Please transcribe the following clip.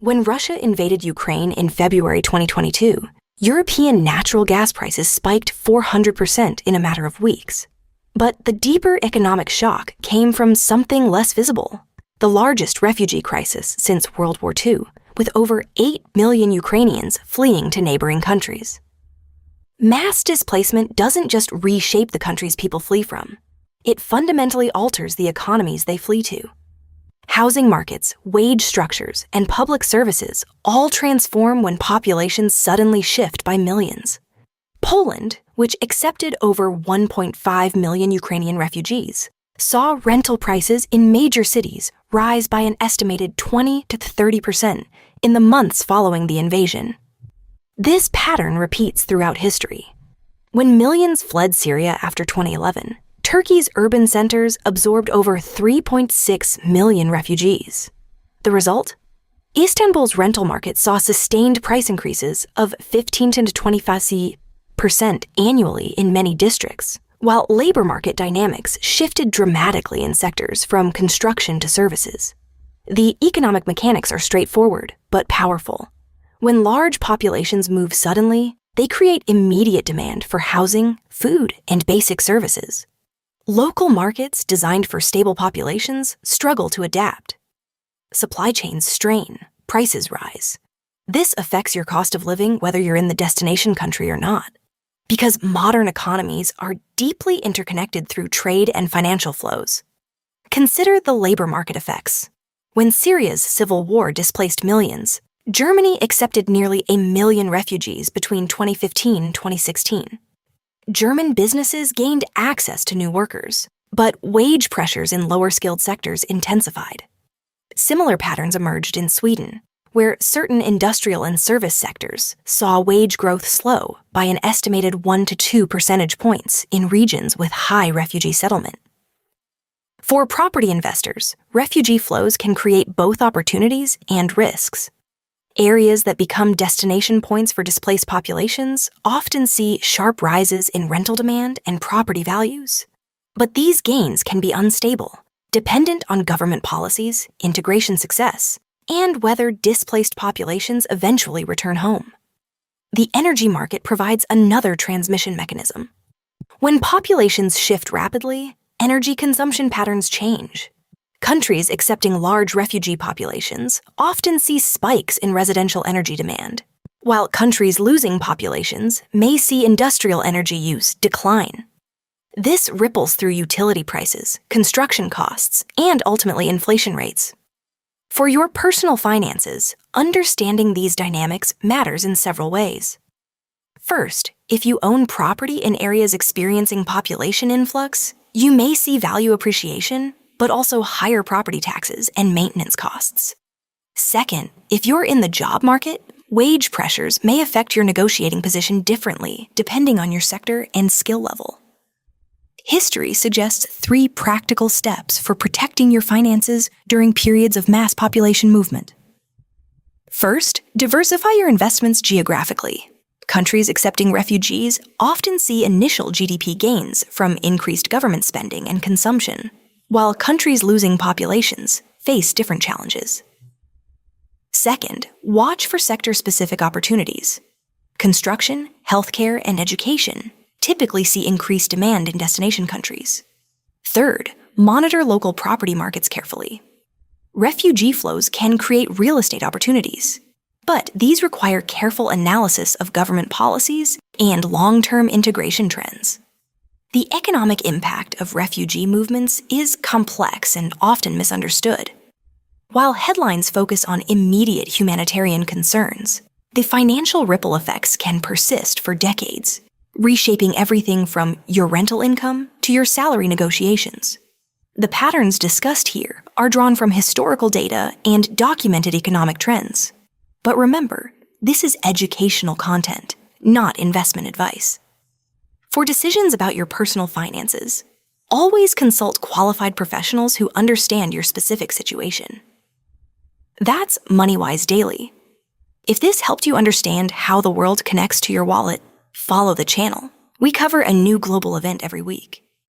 When Russia invaded Ukraine in February 2022, European natural gas prices spiked 400% in a matter of weeks. But the deeper economic shock came from something less visible: the largest refugee crisis since World War II, with over 8 million Ukrainians fleeing to neighboring countries. Mass displacement doesn't just reshape the countries people flee from. It fundamentally alters the economies they flee to. Housing markets, wage structures, and public services all transform when populations suddenly shift by millions. Poland, which accepted over 1.5 million Ukrainian refugees, saw rental prices in major cities rise by an estimated 20 to 30% in the months following the invasion. This pattern repeats throughout history. When millions fled Syria after 2011, Turkey's urban centers absorbed over 3.6 million refugees. The result? Istanbul's rental market saw sustained price increases of 15 to 25% annually in many districts, while labor market dynamics shifted dramatically in sectors from construction to services. The economic mechanics are straightforward but powerful. When large populations move suddenly, they create immediate demand for housing, food, and basic services. Local markets designed for stable populations struggle to adapt. Supply chains strain, prices rise. This affects your cost of living whether you're in the destination country or not, because modern economies are deeply interconnected through trade and financial flows. Consider the labor market effects. When Syria's civil war displaced millions, Germany accepted nearly 1 million refugees between 2015 and 2016. German businesses gained access to new workers, but wage pressures in lower-skilled sectors intensified. Similar patterns emerged in Sweden, where certain industrial and service sectors saw wage growth slow by an estimated 1 to 2 percentage points in regions with high refugee settlement. For property investors, refugee flows can create both opportunities and risks. Areas that become destination points for displaced populations often see sharp rises in rental demand and property values. But these gains can be unstable, dependent on government policies, integration success, and whether displaced populations eventually return home. The energy market provides another transmission mechanism. When populations shift rapidly, energy consumption patterns change. Countries accepting large refugee populations often see spikes in residential energy demand, while countries losing populations may see industrial energy use decline. This ripples through utility prices, construction costs, and ultimately inflation rates. For your personal finances, understanding these dynamics matters in several ways. First, if you own property in areas experiencing population influx, you may see value appreciation, but also higher property taxes and maintenance costs. Second, if you're in the job market, wage pressures may affect your negotiating position differently depending on your sector and skill level. History suggests 3 practical steps for protecting your finances during periods of mass population movement. First, diversify your investments geographically. Countries accepting refugees often see initial GDP gains from increased government spending and consumption, while countries losing populations face different challenges. Second, watch for sector-specific opportunities. Construction, healthcare, and education typically see increased demand in destination countries. Third, monitor local property markets carefully. Refugee flows can create real estate opportunities, but these require careful analysis of government policies and long-term integration trends. The economic impact of refugee movements is complex and often misunderstood. While headlines focus on immediate humanitarian concerns, the financial ripple effects can persist for decades, reshaping everything from your rental income to your salary negotiations. The patterns discussed here are drawn from historical data and documented economic trends. But remember, this is educational content, not investment advice. For decisions about your personal finances, always consult qualified professionals who understand your specific situation. That's Moneywise Daily. If this helped you understand how the world connects to your wallet, follow the channel. We cover a new global event every week.